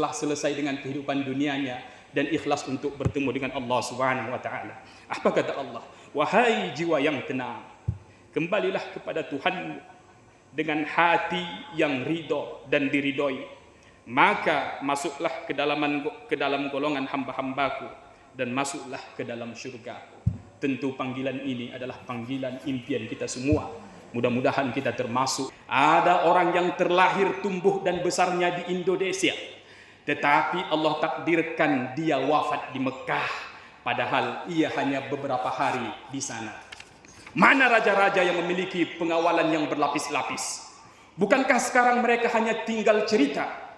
telah selesai dengan kehidupan dunianya dan ikhlas untuk bertemu dengan Allah Subhanahu wa taala. Apa kata Allah? Wahai jiwa yang tenang, kembalilah kepada Tuhanmu dengan hati yang ridho dan diridhoi. Maka masuklah ke dalam golongan hamba-hambaku dan masuklah ke dalam syurga. Tentu panggilan ini adalah panggilan impian kita semua. Mudah-mudahan kita termasuk. Ada orang yang terlahir, tumbuh dan besarnya di Indonesia, tetapi Allah takdirkan dia wafat di Mekah, padahal ia hanya beberapa hari di sana. Mana raja-raja yang memiliki pengawalan yang berlapis-lapis? Bukankah sekarang mereka hanya tinggal cerita?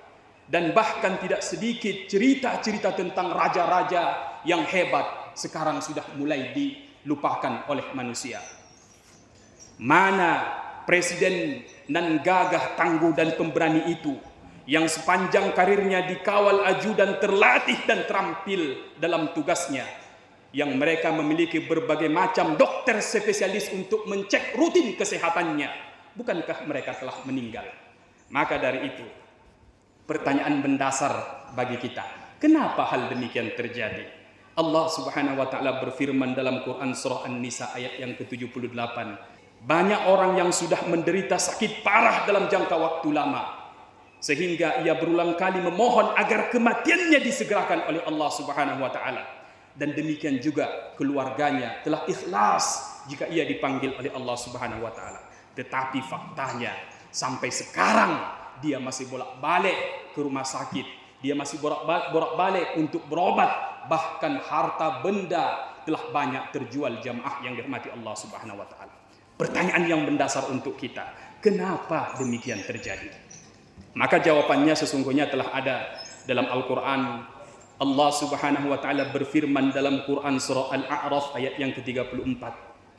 Dan bahkan tidak sedikit cerita-cerita tentang raja-raja yang hebat sekarang sudah mulai dilupakan oleh manusia. Mana presiden nan gagah, tangguh dan pemberani itu, yang sepanjang karirnya dikawal ajudan terlatih dan terampil dalam tugasnya, yang mereka memiliki berbagai macam dokter spesialis untuk mencek rutin kesehatannya? Bukankah mereka telah meninggal? Maka dari itu, pertanyaan mendasar bagi kita, kenapa hal demikian terjadi? Allah Subhanahu wa taala berfirman dalam Quran surah An-Nisa ayat yang ke-78, banyak orang yang sudah menderita sakit parah dalam jangka waktu lama, sehingga ia berulang kali memohon agar kematiannya disegerakan oleh Allah Subhanahu wa taala. Dan demikian juga keluarganya telah ikhlas jika ia dipanggil oleh Allah Subhanahu wa taala. Tetapi faktanya sampai sekarang dia masih bolak-balik ke rumah sakit, dia masih bolak-balik untuk berobat, bahkan harta benda telah banyak terjual jamaah yang dirahmati Allah Subhanahu wa taala. Pertanyaan yang mendasar untuk kita, kenapa demikian terjadi? Maka jawabannya sesungguhnya telah ada dalam Al-Quran. Allah Subhanahu wa taala berfirman dalam Quran surah Al-A'raf ayat yang ke-34,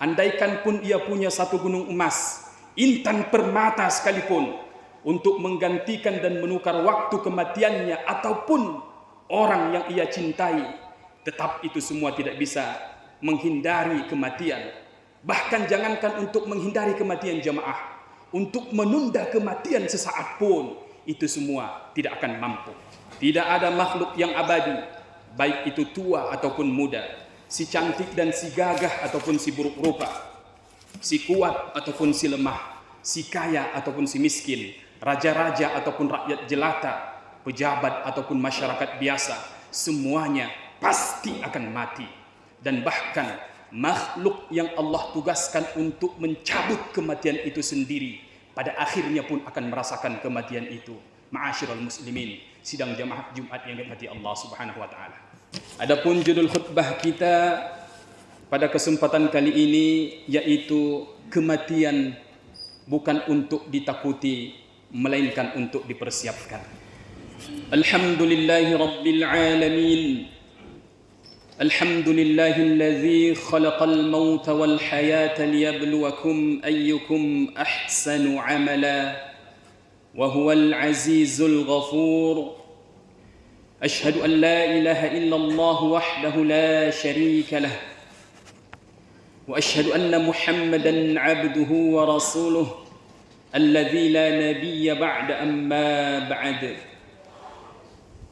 andaikan pun ia punya satu gunung emas, intan permata sekalipun, untuk menggantikan dan menukar waktu kematiannya ataupun orang yang ia cintai, tetap itu semua tidak bisa menghindari kematian. Bahkan jangankan untuk menghindari kematian jamaah, untuk menunda kematian sesaat pun itu semua tidak akan mampu. Tidak ada makhluk yang abadi, baik itu tua ataupun muda, si cantik dan si gagah ataupun si buruk rupa, si kuat ataupun si lemah, si kaya ataupun si miskin, raja-raja ataupun rakyat jelata, pejabat ataupun masyarakat biasa, semuanya pasti akan mati. Dan bahkan makhluk yang Allah tugaskan untuk mencabut kematian itu sendiri, pada akhirnya pun akan merasakan kematian itu. Ma'asyiral muslimin, sidang jamaah Jumat yang dirahmati Allah Subhanahu wa taala. Adapun judul khutbah kita pada kesempatan kali ini yaitu kematian bukan untuk ditakuti melainkan untuk dipersiapkan. Alhamdulillahi rabbil alamin. Alhamdulillahilladzi khalaqal mauta wal hayata liyabluwakum ayyukum ahsanu amala. وهو العزيز الغفور أشهد أن لا إله إلا الله وحده لا شريك له وأشهد أن محمدًا عبده ورسوله الذي لا نبي بعد أما بعد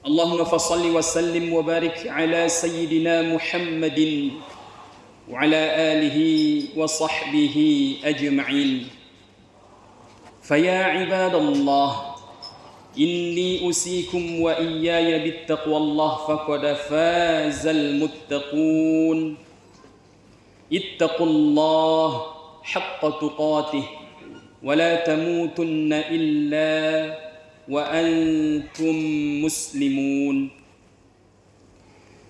اللهم فصل وسلم وبارك على سيدنا محمد وعلى آله وصحبه أجمعين فيا عباد الله إني أوصيكم وإياي بالتقوى الله فقد فاز المتقون اتقوا الله حق تقاته ولا تموتن إلا وأنتم مسلمون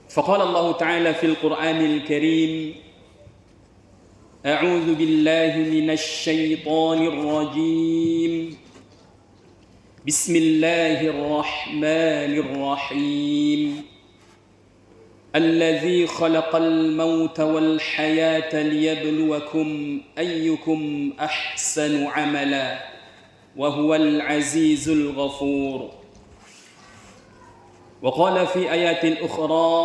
فقال الله تعالى في القرآن الكريم أعوذ بالله من الشيطان الرجيم بسم الله الرحمن الرحيم الذي خلق الموت والحياة ليبلوكم أيكم أحسن عملا وهو العزيز الغفور وقال في آيات أخرى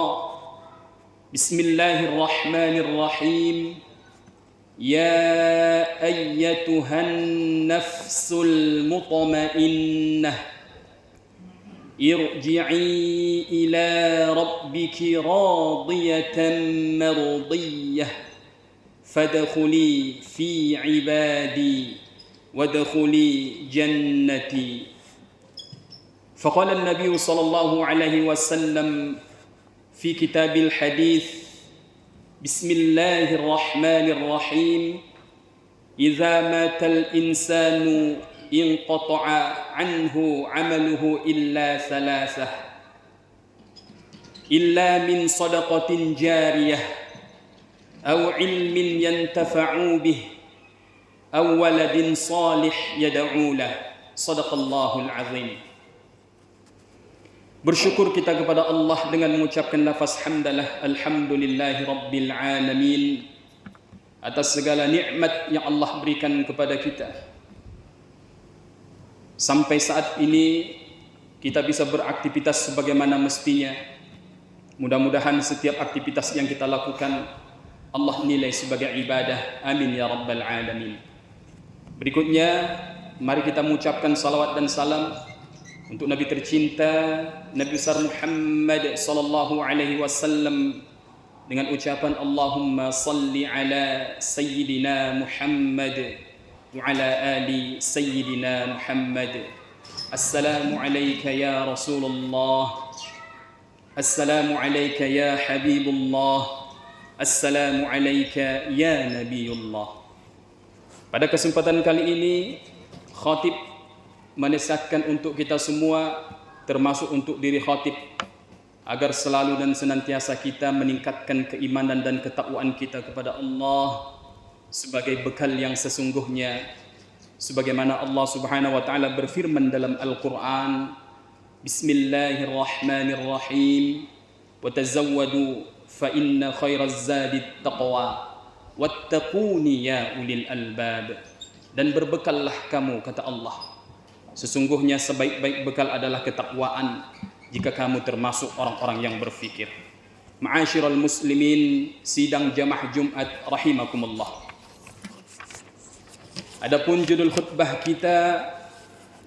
بسم الله الرحمن الرحيم يا أيتها النفس المطمئنة irji'i ila rabbiki radiyatan mardiyah fadkhuli fi ibadi wadkhuli jannati. Faqala an-nabiy sallallahu alaihi wasallam fi kitabil hadits, Bismillahirrahmanirrahim, idza matal insanu inqata'a anhu 'amaluhu illa thalathah, illa min sadaqatin jariyah aw ilmin yantafa'u bih aw waladin salih yad'u lah. Shadaqallahul azim. Bersyukur kita kepada Allah dengan mengucapkan lafaz hamdalah, alhamdulillahi rabbil alamin, atas segala nikmat yang Allah berikan kepada kita. Sampai saat ini kita bisa beraktivitas sebagaimana mestinya. Mudah-mudahan setiap aktivitas yang kita lakukan Allah nilai sebagai ibadah. Amin ya rabbal alamin. Berikutnya mari kita mengucapkan salawat dan salam untuk Nabi tercinta, Nabi besar Muhammad sallallahu alaihi wasallam, dengan ucapan Allahumma salli ala sayyidina Muhammad wa ala ali sayyidina Muhammad. Assalamu alayka ya Rasulullah, assalamu alayka ya Habibullah, assalamu alayka ya Nabiyullah. Pada kesempatan kali ini khatib menasihatkan untuk kita semua, termasuk untuk diri khatib, agar selalu dan senantiasa kita meningkatkan keimanan dan ketakwaan kita kepada Allah sebagai bekal yang sesungguhnya, sebagaimana Allah Subhanahu wa taala berfirman dalam Al-Qur'an, Bismillahirrahmanirrahim, wa tazawwadu fa inna khairaz zadit taqwa wattaquni ya ulil albab. Dan berbekallah kamu, kata Allah, sesungguhnya sebaik-baik bekal adalah ketakwaan jika kamu termasuk orang-orang yang berfikir. Ma'asyiral muslimin, sidang jamaah Jumat rahimakumullah. Adapun judul khutbah kita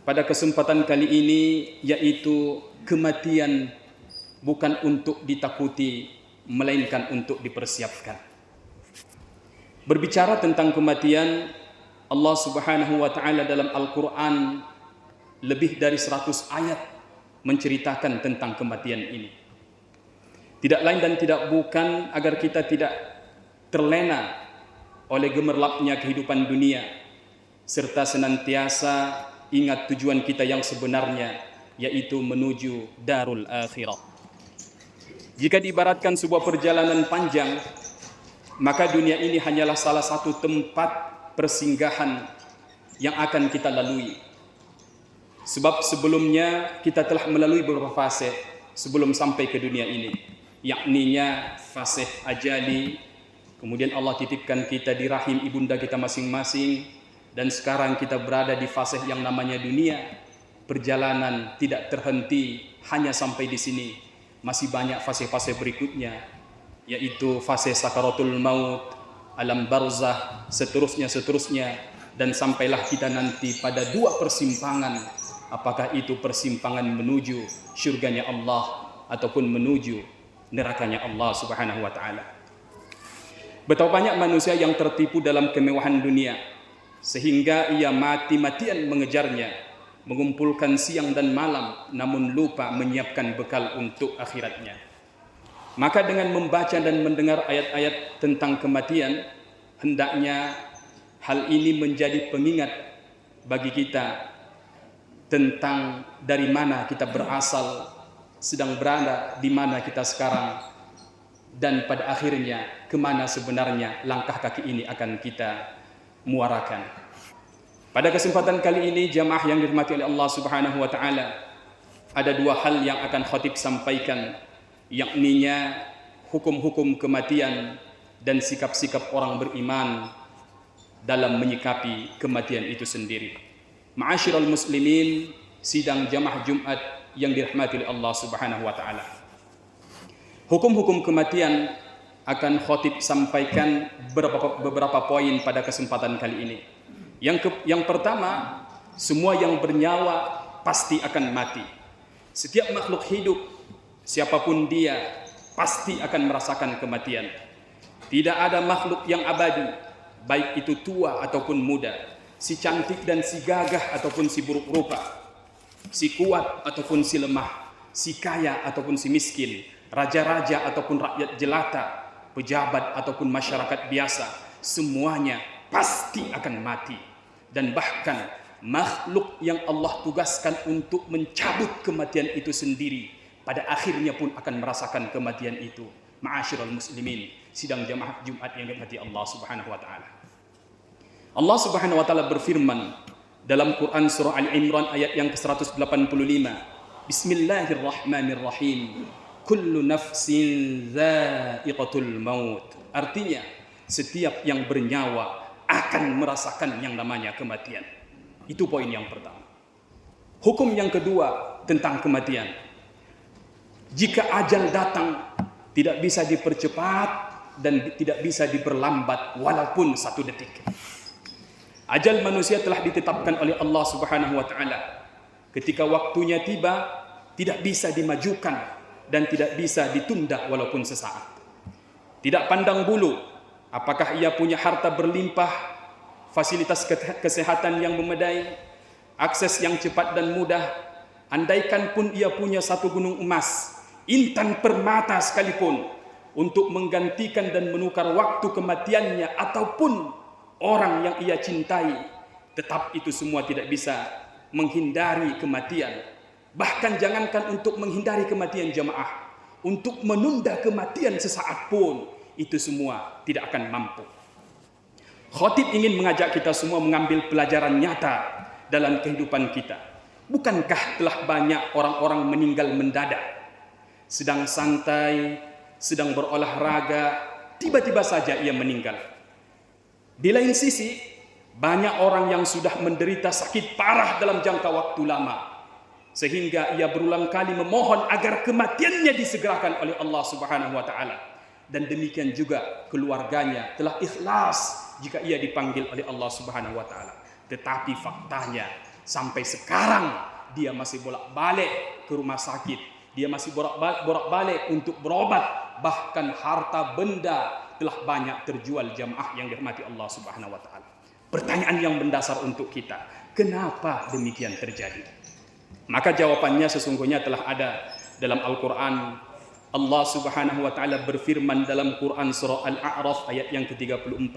pada kesempatan kali ini yaitu kematian bukan untuk ditakuti melainkan untuk dipersiapkan. Berbicara tentang kematian, Allah Subhanahu wa taala dalam Al-Qur'an lebih dari 100 ayat menceritakan tentang kematian ini. Tidak lain dan tidak bukan agar kita tidak terlena oleh gemerlapnya kehidupan dunia, serta senantiasa ingat tujuan kita yang sebenarnya, yaitu menuju darul akhirah. Jika diibaratkan sebuah perjalanan panjang, maka dunia ini hanyalah salah satu tempat persinggahan yang akan kita lalui. Sebab sebelumnya kita telah melalui beberapa fase sebelum sampai ke dunia ini, yakninya fase ajali, kemudian Allah titipkan kita di rahim ibunda kita masing-masing, dan sekarang kita berada di fase yang namanya dunia. Perjalanan tidak terhenti hanya sampai di sini, masih banyak fase-fase berikutnya, yaitu fase sakaratul maut, alam barzah, seterusnya, dan sampailah kita nanti pada dua persimpangan. Apakah itu persimpangan menuju syurganya Allah ataupun menuju nerakanya Allah Subhanahu wa taala. Betapa banyak manusia yang tertipu dalam kemewahan dunia sehingga ia mati-matian mengejarnya, mengumpulkan siang dan malam, namun lupa menyiapkan bekal untuk akhiratnya. Maka dengan membaca dan mendengar ayat-ayat tentang kematian, hendaknya hal ini menjadi pengingat bagi kita tentang dari mana kita berasal, sedang berada di mana kita sekarang, dan pada akhirnya kemana sebenarnya langkah kaki ini akan kita muarakan. Pada kesempatan kali ini jamaah yang dirahmati oleh Allah Subhanahu wa taala, ada dua hal yang akan khatib sampaikan, yakninya hukum-hukum kematian dan sikap-sikap orang beriman dalam menyikapi kematian itu sendiri. Ma'asyiral muslimin, sidang jamaah Jumat yang dirahmati oleh Allah Subhanahu wa taala. Hukum-hukum kematian akan khatib sampaikan beberapa poin pada kesempatan kali ini. Yang pertama, semua yang bernyawa pasti akan mati. Setiap makhluk hidup, siapapun dia, pasti akan merasakan kematian. Tidak ada makhluk yang abadi, baik itu tua ataupun muda, si cantik dan si gagah ataupun si buruk rupa, si kuat ataupun si lemah, si kaya ataupun si miskin, raja-raja ataupun rakyat jelata, pejabat ataupun masyarakat biasa, semuanya pasti akan mati. Dan bahkan makhluk yang Allah tugaskan untuk mencabut kematian itu sendiri, pada akhirnya pun akan merasakan kematian itu. Ma'asyiral muslimin, sidang jamaah Jumat yang dirahmati Allah Subhanahu wa taala. Allah Subhanahu wa taala berfirman dalam Quran surah Al-Imran ayat yang ke-185. Bismillahirrahmanirrahim. Kullu nafsin dha'iqatul maut. Artinya, setiap yang bernyawa akan merasakan yang namanya kematian. Itu poin yang pertama. Hukum yang kedua tentang kematian. Jika ajal datang, tidak bisa dipercepat dan tidak bisa diperlambat walaupun 1 detik. Ajal manusia telah ditetapkan oleh Allah Subhanahu wa taala. Ketika waktunya tiba, tidak bisa dimajukan dan tidak bisa ditunda walaupun sesaat. Tidak pandang bulu apakah ia punya harta berlimpah, fasilitas kesehatan yang memadai, akses yang cepat dan mudah. Andaikan pun ia punya 1 gunung emas, intan permata sekalipun, untuk menggantikan dan menukar waktu kematiannya ataupun orang yang ia cintai, tetap itu semua tidak bisa menghindari kematian. Bahkan jangankan untuk menghindari kematian jamaah, untuk menunda kematian sesaat pun itu semua tidak akan mampu. Khatib ingin mengajak kita semua mengambil pelajaran nyata dalam kehidupan kita. Bukankah telah banyak orang-orang meninggal mendadak, sedang santai, sedang berolahraga, tiba-tiba saja ia meninggal. Di lain sisi, banyak orang yang sudah menderita sakit parah dalam jangka waktu lama, sehingga ia berulang kali memohon agar kematiannya disegerakan oleh Allah Subhanahu wa taala. Dan demikian juga keluarganya telah ikhlas jika ia dipanggil oleh Allah Subhanahu wa taala. Tetapi faktanya sampai sekarang dia masih bolak-balik ke rumah sakit, dia masih bolak-balik untuk berobat, bahkan harta benda telah banyak terjual jamaah yang dirahmati Allah Subhanahu wa taala. Pertanyaan yang mendasar untuk kita, kenapa demikian terjadi? Maka jawabannya sesungguhnya telah ada dalam Al-Qur'an. Allah Subhanahu wa taala berfirman dalam Quran surah Al-A'raf ayat yang ke-34.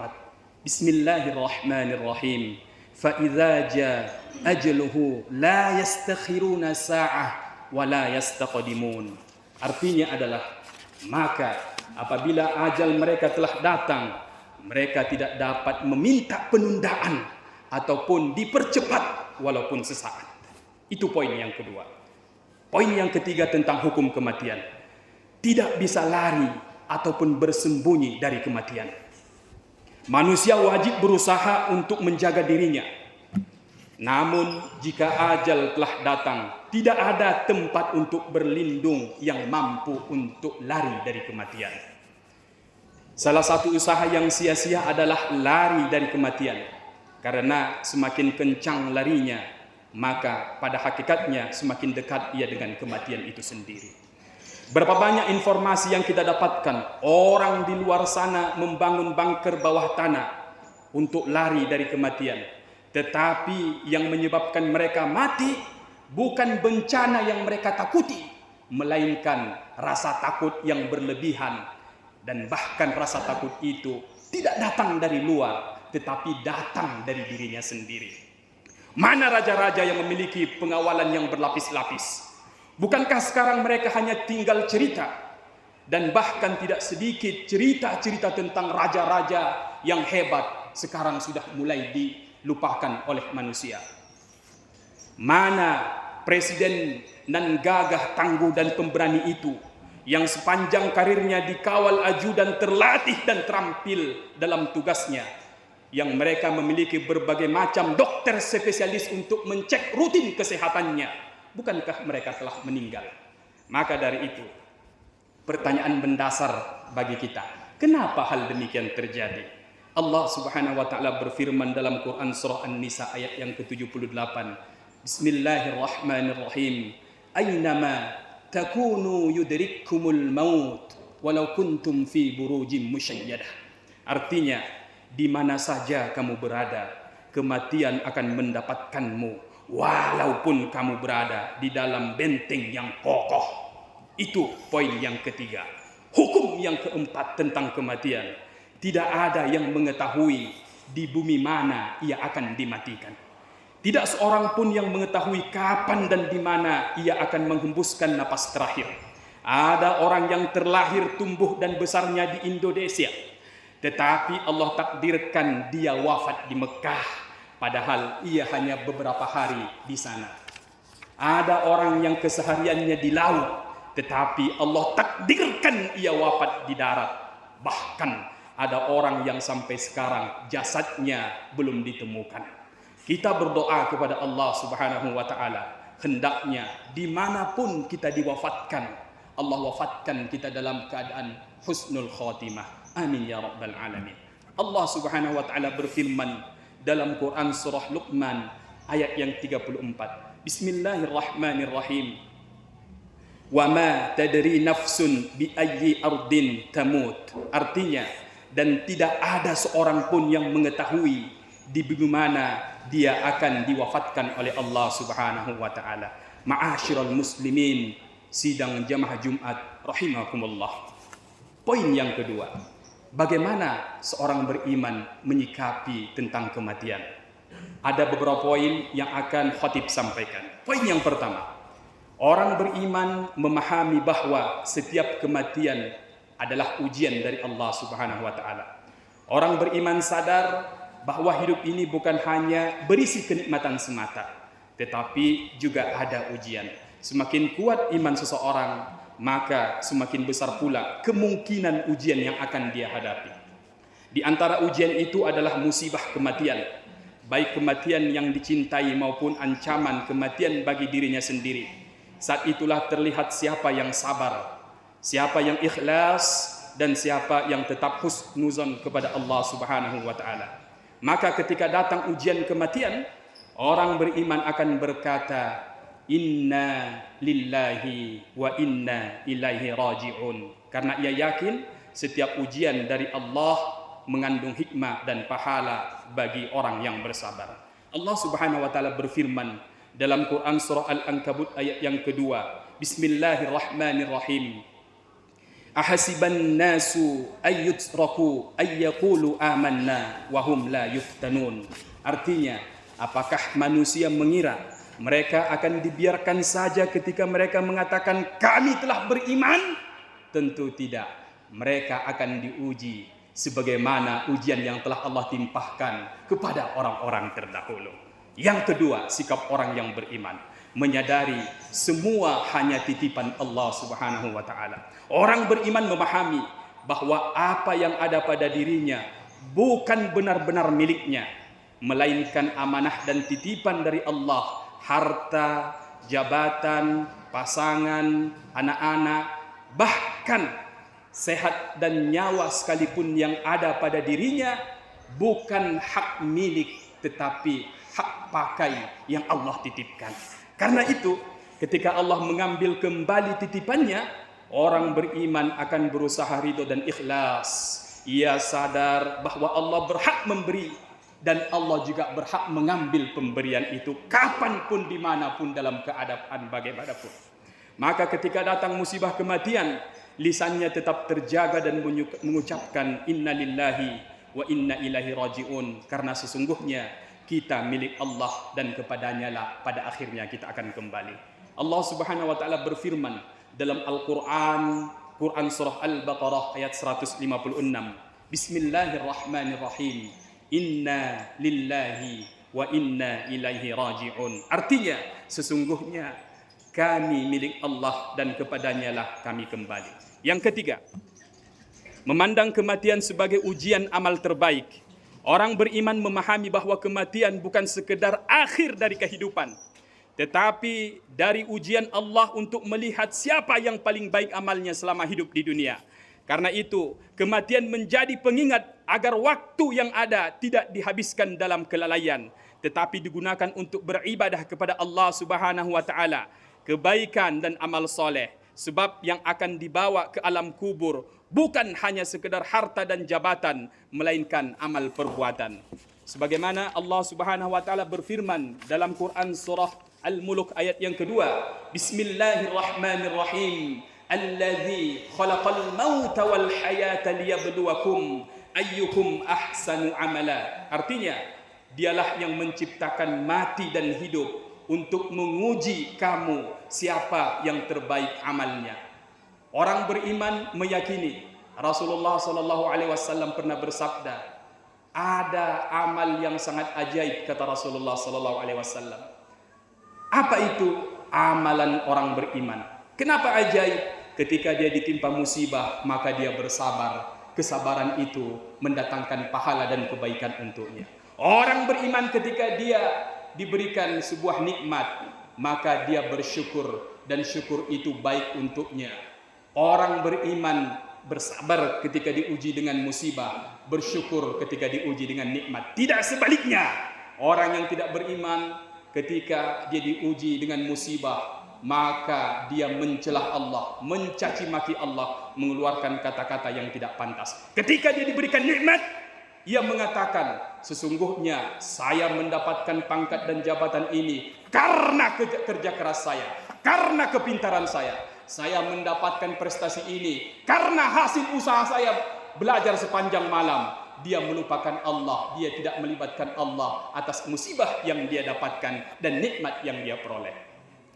Bismillahirrahmanirrahim. Fa idza jaa ajaluhu la yastakhiruna sa'ah wa la yastaqdimun. Artinya adalah, maka apabila ajal mereka telah datang, mereka tidak dapat meminta penundaan ataupun dipercepat walaupun sesaat. Itu poin yang kedua. Poin yang ketiga tentang hukum kematian. Tidak bisa lari ataupun bersembunyi dari kematian. Manusia wajib berusaha untuk menjaga dirinya. Namun jika ajal telah datang, tidak ada tempat untuk berlindung yang mampu untuk lari dari kematian. Salah satu usaha yang sia-sia adalah lari dari kematian. Karena semakin kencang larinya, maka pada hakikatnya semakin dekat ia dengan kematian itu sendiri. Berapa banyak informasi yang kita dapatkan, orang di luar sana membangun bunker bawah tanah untuk lari dari kematian. Tetapi yang menyebabkan mereka mati bukan bencana yang mereka takuti, melainkan rasa takut yang berlebihan. Dan bahkan rasa takut itu tidak datang dari luar, tetapi datang dari dirinya sendiri. Mana raja-raja yang memiliki pengawalan yang berlapis-lapis? Bukankah sekarang mereka hanya tinggal cerita? Dan bahkan tidak sedikit cerita-cerita tentang raja-raja yang hebat sekarang sudah mulai dilupakan oleh manusia. Mana presiden nan gagah, tangguh dan pemberani itu, yang sepanjang karirnya dikawal ajudan terlatih dan terampil dalam tugasnya, yang mereka memiliki berbagai macam dokter spesialis untuk mencek rutin kesehatannya? Bukankah mereka telah meninggal? Maka dari itu, pertanyaan mendasar bagi kita, kenapa hal demikian terjadi? Allah Subhanahu wa taala berfirman dalam Quran surah An-Nisa ayat yang ke-78. Bismillahirrahmanirrahim. Aynama takunu yudrikkumul maut walau kuntum fi burujim musyayyadah. Artinya, di mana saja kamu berada, kematian akan mendapatkanmu walaupun kamu berada di dalam benteng yang kokoh. Itu poin yang ketiga. Hukum yang keempat tentang kematian. Tidak ada yang mengetahui di bumi mana ia akan dimatikan. Tidak seorang pun yang mengetahui kapan dan di mana ia akan menghembuskan napas terakhir. Ada orang yang terlahir, tumbuh dan besarnya di Indonesia, tetapi Allah takdirkan dia wafat di Mekah, padahal ia hanya beberapa hari di sana. Ada orang yang kesehariannya di laut, tetapi Allah takdirkan ia wafat di darat. Bahkan ada orang yang sampai sekarang jasadnya belum ditemukan. Kita berdoa kepada Allah Subhanahu wa taala, hendaknya dimanapun kita diwafatkan, Allah wafatkan kita dalam keadaan husnul khatimah. Amin ya rabbal alamin. Allah Subhanahu wa taala berfirman dalam Quran surah Luqman ayat yang 34. Bismillahirrahmanirrahim. Wa ma tadri nafsun bi ayyi ardin tamut. Artinya, dan tidak ada seorang pun yang mengetahui di mana dia akan diwafatkan oleh Allah Subhanahu wa taala. Ma'asyiral muslimin, sidang jamaah Jumat rahimakumullah. Poin yang kedua, bagaimana seorang beriman menyikapi tentang kematian? Ada beberapa poin yang akan khatib sampaikan. Poin yang pertama, orang beriman memahami bahwa setiap kematian adalah ujian dari Allah Subhanahu wa taala. Orang beriman sadar bahwa hidup ini bukan hanya berisi kenikmatan semata, tetapi juga ada ujian. Semakin kuat iman seseorang, maka semakin besar pula kemungkinan ujian yang akan dia hadapi. Di antara ujian itu adalah musibah kematian, baik kematian yang dicintai maupun ancaman kematian bagi dirinya sendiri. Saat itulah terlihat siapa yang sabar, siapa yang ikhlas, dan siapa yang tetap husnuzon kepada Allah Subhanahu wa taala. Maka ketika datang ujian kematian, orang beriman akan berkata, Inna lillahi wa inna ilaihi raji'un. Karena ia yakin setiap ujian dari Allah mengandung hikmah dan pahala bagi orang yang bersabar. Allah Subhanahu wa taala berfirman dalam Quran surah Al-Ankabut ayat yang kedua. Bismillahirrahmanirrahim. Ahasiban nasu ayyutraku ayyaqulu amanna wa hum la yuftanun. Artinya, apakah manusia mengira mereka akan dibiarkan saja ketika mereka mengatakan kami telah beriman? Tentu tidak. Mereka akan diuji sebagaimana ujian yang telah Allah timpahkan kepada orang-orang terdahulu. Yang kedua, sikap orang yang beriman, menyadari semua hanya titipan Allah Subhanahu wa taala. Orang beriman memahami bahwa apa yang ada pada dirinya bukan benar-benar miliknya, melainkan amanah dan titipan dari Allah. Harta, jabatan, pasangan, anak-anak, bahkan sehat dan nyawa sekalipun yang ada pada dirinya bukan hak milik, tetapi hak pakai yang Allah titipkan. Karena itu, ketika Allah mengambil kembali titipannya, orang beriman akan berusaha ridho dan ikhlas. Ia sadar bahwa Allah berhak memberi, dan Allah juga berhak mengambil pemberian itu kapanpun, dimanapun, dalam keadaan bagaimanapun. Maka ketika datang musibah kematian, lisannya tetap terjaga dan mengucapkan inna lillahi wa inna ilaihi raji'un. Karena sesungguhnya kita milik Allah dan kepadanya lah pada akhirnya kita akan kembali. Allah Subhanahu wa taala berfirman dalam Al-Quran, Quran surah Al-Baqarah ayat 156. Bismillahirrahmanirrahim. Inna lillahi wa inna ilaihi raji'un. Artinya, sesungguhnya kami milik Allah dan kepadanya lah kami kembali. Yang ketiga, memandang kematian sebagai ujian amal terbaik. Orang beriman memahami bahwa kematian bukan sekedar akhir dari kehidupan, tetapi dari ujian Allah untuk melihat siapa yang paling baik amalnya selama hidup di dunia. Karena itu, kematian menjadi pengingat agar waktu yang ada tidak dihabiskan dalam kelalaian, tetapi digunakan untuk beribadah kepada Allah Subhanahu wa taala. kebaikan dan amal soleh. Sebab yang akan dibawa ke alam kubur bukan hanya sekedar harta dan jabatan, melainkan amal perbuatan. Sebagaimana Allah Subhanahu wa taala berfirman dalam Quran surah Al-Mulk ayat yang kedua, Bismillahirrahmanirrahim. Alladzi khalaqal mauta wal hayata liyabluwakum ayyukum ahsanu amala. Artinya, dialah yang menciptakan mati dan hidup untuk menguji kamu siapa yang terbaik amalnya. Orang beriman meyakini Rasulullah sallallahu alaihi wasallam pernah bersabda, ada amal yang sangat ajaib, kata Rasulullah sallallahu alaihi wasallam. Apa itu amalan orang beriman? Kenapa ajaib? Ketika dia ditimpa musibah, maka dia bersabar. Kesabaran itu mendatangkan pahala dan kebaikan untuknya. Orang beriman ketika dia diberikan sebuah nikmat, maka dia bersyukur dan syukur itu baik untuknya. Orang beriman bersabar ketika diuji dengan musibah, bersyukur ketika diuji dengan nikmat. Tidak sebaliknya. Orang yang tidak beriman ketika dia diuji dengan musibah, maka dia mencelah Allah, mencaci maki Allah, mengeluarkan kata-kata yang tidak pantas. Ketika dia diberikan nikmat, ia mengatakan, sesungguhnya saya mendapatkan pangkat dan jabatan ini karena kerja keras saya, karena kepintaran saya. Saya mendapatkan prestasi ini karena hasil usaha saya belajar sepanjang malam. Dia melupakan Allah, dia tidak melibatkan Allah atas musibah yang dia dapatkan dan nikmat yang dia peroleh.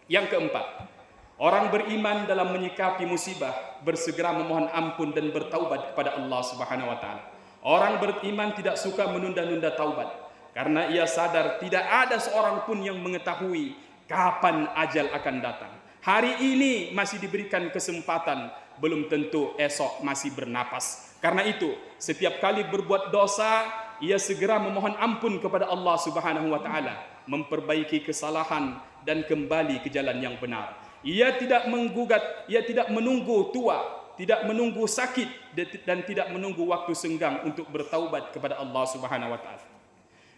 Yang keempat, orang beriman dalam menyikapi musibah bersegera memohon ampun dan bertaubat kepada Allah Subhanahu wa taala. Orang beriman tidak suka menunda-nunda taubat karena ia sadar tidak ada seorang pun yang mengetahui kapan ajal akan datang. Hari ini masih diberikan kesempatan, belum tentu esok masih bernapas. Karena itu, setiap kali berbuat dosa, ia segera memohon ampun kepada Allah Subhanahu wa taala, memperbaiki kesalahan dan kembali ke jalan yang benar. Ia tidak menggugat, ia tidak menunggu tua, tidak menunggu sakit dan tidak menunggu waktu senggang untuk bertaubat kepada Allah Subhanahu wa taala.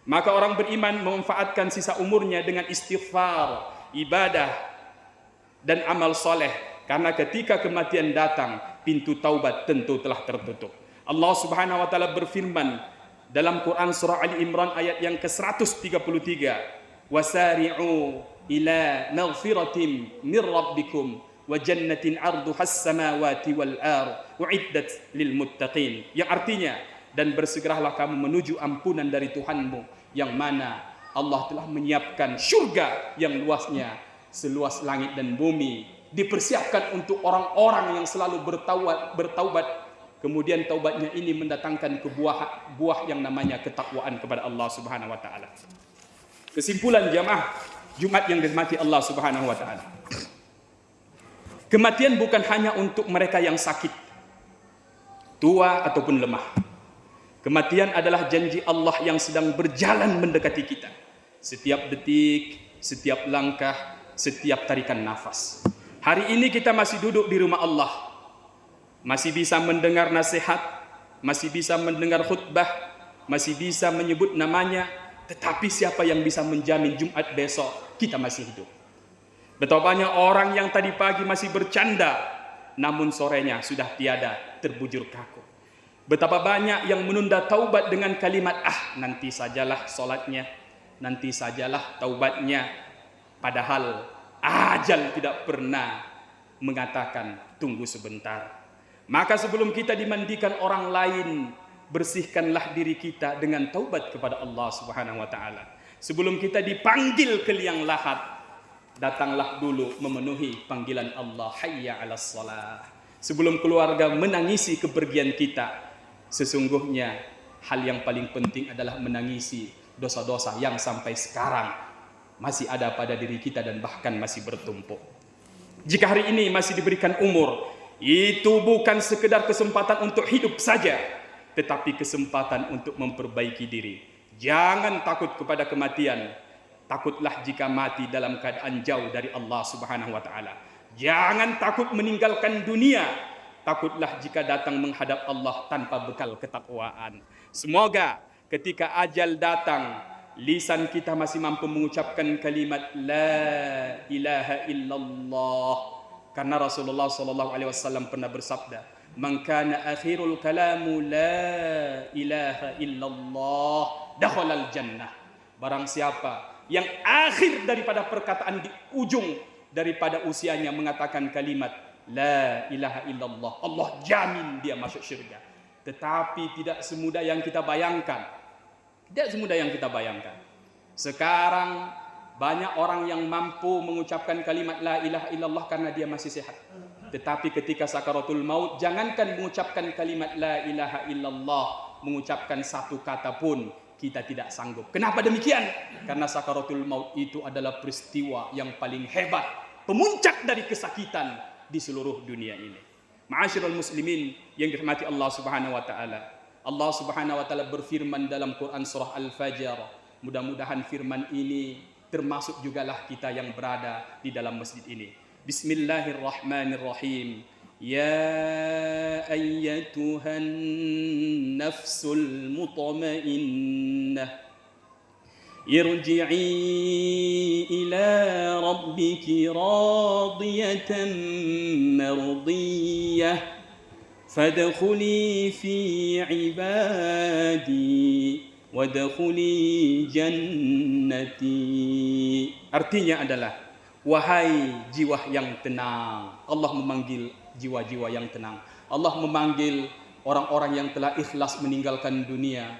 Maka orang beriman memanfaatkan sisa umurnya dengan istighfar, ibadah dan amal soleh, karena ketika kematian datang, pintu taubat tentu telah tertutup. Allah Subhanahu wa taala berfirman dalam Quran surah Ali Imran ayat yang ke-133, wasari'u ila maghfiratin min rabbikum wa jannatin 'arduhas samawati wal ardh u'iddat lil muttaqin, yang artinya, dan bersegeralah kamu menuju ampunan dari Tuhanmu, yang mana Allah telah menyiapkan surga yang luasnya seluas langit dan bumi, dipersiapkan untuk orang-orang yang selalu bertaubat. Kemudian taubatnya ini mendatangkan buah yang namanya ketakwaan kepada Allah Subhanahu wa taala. Kesimpulan jamaah Jumat yang dirahmati Allah Subhanahu wa taala. Kematian bukan hanya untuk mereka yang sakit, tua ataupun lemah. Kematian adalah janji Allah yang sedang berjalan mendekati kita. Setiap detik, setiap langkah, setiap tarikan nafas. Hari ini kita masih duduk di rumah Allah, masih bisa mendengar nasihat, masih bisa mendengar khutbah, masih bisa menyebut namanya. Tetapi siapa yang bisa menjamin Jumat besok kita masih hidup? Betapa banyak orang yang tadi pagi masih bercanda, namun sorenya sudah tiada, terbujur kaku. Betapa banyak yang menunda taubat dengan kalimat, nanti sajalah solatnya, nanti sajalah taubatnya. Padahal ajal tidak pernah mengatakan tunggu sebentar. Maka sebelum kita dimandikan orang lain, bersihkanlah diri kita dengan taubat kepada Allah Subhanahu wa taala. Sebelum kita dipanggil ke liang lahat, datanglah dulu memenuhi panggilan Allah, hayya 'alas shalah. Sebelum keluarga menangisi kepergian kita, sesungguhnya hal yang paling penting adalah menangisi dosa-dosa yang sampai sekarang masih ada pada diri kita dan bahkan masih bertumpuk. Jika hari ini masih diberikan umur, itu bukan sekedar kesempatan untuk hidup saja, tetapi kesempatan untuk memperbaiki diri. Jangan takut kepada kematian. Takutlah jika mati dalam keadaan jauh dari Allah Subhanahu wa taala. Jangan takut meninggalkan dunia. Takutlah jika datang menghadap Allah tanpa bekal ketakwaan. Semoga ketika ajal datang, lisan kita masih mampu mengucapkan kalimat la ilaha illallah, karena Rasulullah SAW pernah bersabda, man kana akhirul kalamu la ilaha illallah dakhalal jannah. Barang siapa yang akhir daripada perkataan di ujung daripada usianya mengatakan kalimat la ilaha illallah, Allah jamin dia masuk syurga. Tetapi tidak semudah yang kita bayangkan. Tidak semudah yang kita bayangkan. Sekarang banyak orang yang mampu mengucapkan kalimat la ilaha illallah karena dia masih sehat. Tetapi ketika sakaratul maut, jangankan mengucapkan kalimat la ilaha illallah, mengucapkan satu kata pun kita tidak sanggup. Kenapa demikian? Karena sakaratul maut itu adalah peristiwa yang paling hebat, pemuncak dari kesakitan di seluruh dunia ini. Ma'asyiral muslimin yang dirahmati Allah Subhanahu wa taala. Allah Subhanahu wa taala berfirman dalam Quran surah Al-Fajr. Mudah-mudahan firman ini termasuk jugalah kita yang berada di dalam masjid ini. Bismillahirrahmanirrahim. Ya ayyatuhan nafsul mutmainnah irji'i ila rabbiki radiyatan mardiyah fadkhuli fi ibadi wadkhuli jannati. Artinya adalah, wahai jiwa yang tenang. Allah memanggil jiwa-jiwa yang tenang. Allah memanggil orang-orang yang telah ikhlas meninggalkan dunia.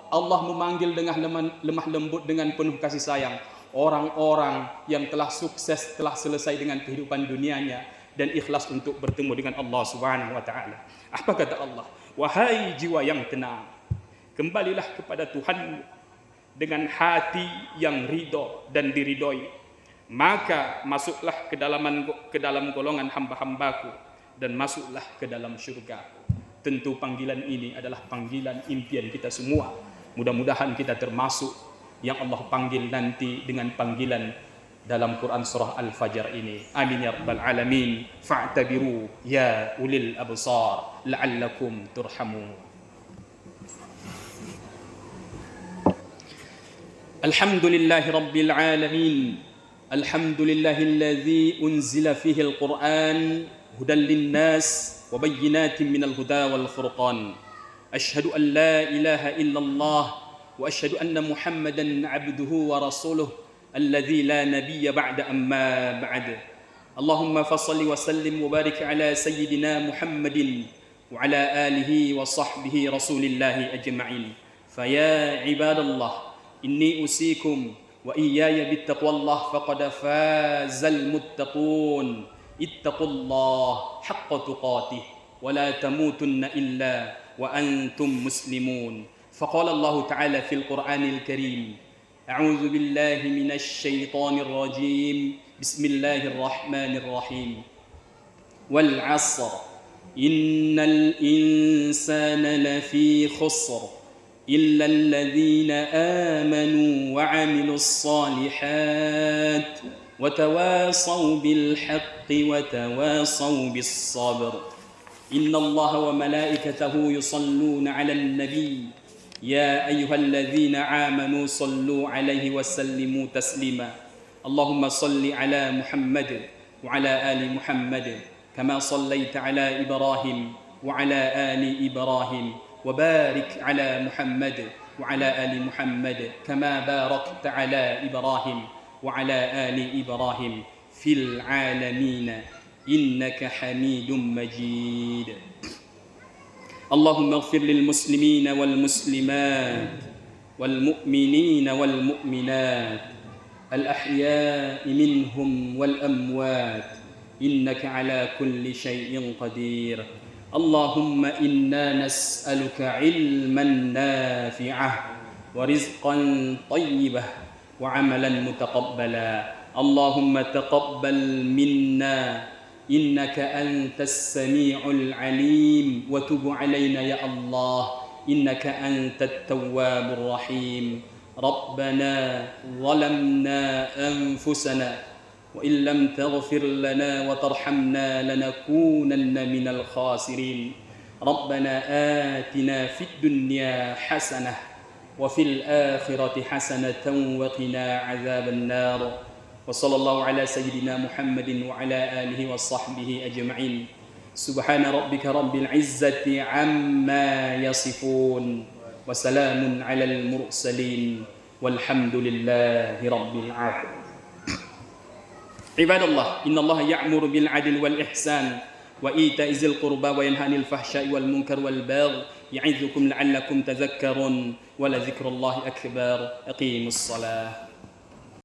Allah memanggil dengan lemah lembut, dengan penuh kasih sayang, orang-orang yang telah sukses, telah selesai dengan kehidupan dunianya dan ikhlas untuk bertemu dengan Allah Subhanahu wa taala. Apa kata Allah? Wahai jiwa yang tenang, kembalilah kepada Tuhanmu dengan hati yang ridho dan diridhoi. Maka masuklah ke dalam golongan hamba-hambaku dan masuklah ke dalam syurga. Tentu panggilan ini adalah panggilan impian kita semua. Mudah-mudahan kita termasuk yang Allah panggil nanti dengan panggilan dalam Quran surah Al-Fajr ini. Amin ya rabbal alamin. Fa'tabiru ya ulil absar la'allakum turhamun. Alhamdulillahi rabbil alamin. Alhamdulillahilladzi unzila fihi al-Qur'an hudan lin-nas wa bayyinatin minal huda wal furqan. Asyhadu an la ilaha illallah wa asyhadu anna Muhammadan 'abduhu wa rasuluh الذي لا نبي بعد أما بعد. اللهم فصل وسلم وبارك على سيدنا محمد وعلى آله وصحبه رسول الله أجمعين. فيا عباد الله إني أوصيكم وإياي بالتقوى الله فقد فاز المتقون. اتقوا الله حق تقاته ولا تموتن إلا وأنتم مسلمون. فقال الله تعالى في القرآن الكريم: أعوذ بالله من الشيطان الرجيم. بسم الله الرحمن الرحيم. والعصر إن الإنسان لفي خسر إلا الذين آمنوا وعملوا الصالحات وتواصوا بالحق وتواصوا بالصبر. إن الله وملائكته يصلون على النبي يا أيها الذين آمنوا صلوا عليه وسلموا تسليما. اللهم صل على محمد وعلى آل محمد كما صليت على إبراهيم وعلى آل إبراهيم وبارك على محمد وعلى آل محمد كما باركت على إبراهيم وعلى آل إبراهيم في العالمين إنك حميد مجيد. اللهم اغفر للمسلمين والمسلمات والمؤمنين والمؤمنات الأحياء منهم والأموات إنك على كل شيء قدير. اللهم إنا نسألك علما نافعا ورزقا طيبا وعملا متقبلا. اللهم تقبل منا إنك أنت السميع العليم وتب علينا يا الله إنك أنت التواب الرحيم. ربنا ظلمنا أنفسنا وإن لم تغفر لنا وترحمنا لنكونن من الخاسرين. ربنا آتنا في الدنيا حسنة وفي الآخرة حسنة وقنا عذاب النار وصلى الله على سيدنا محمد وعلى آله وصحبه أجمعين سبحان ربك رب العزة عما يصفون وسلام على المرسلين والحمد لله رب العالمين عباد الله إن الله يأمر بالعدل والإحسان وإيتاء ذي القربى وينهى عن الفحشاء والمنكر والبغي يعظكم لعلكم تذكرون ولذكر الله أكبر أقيموا الصلاة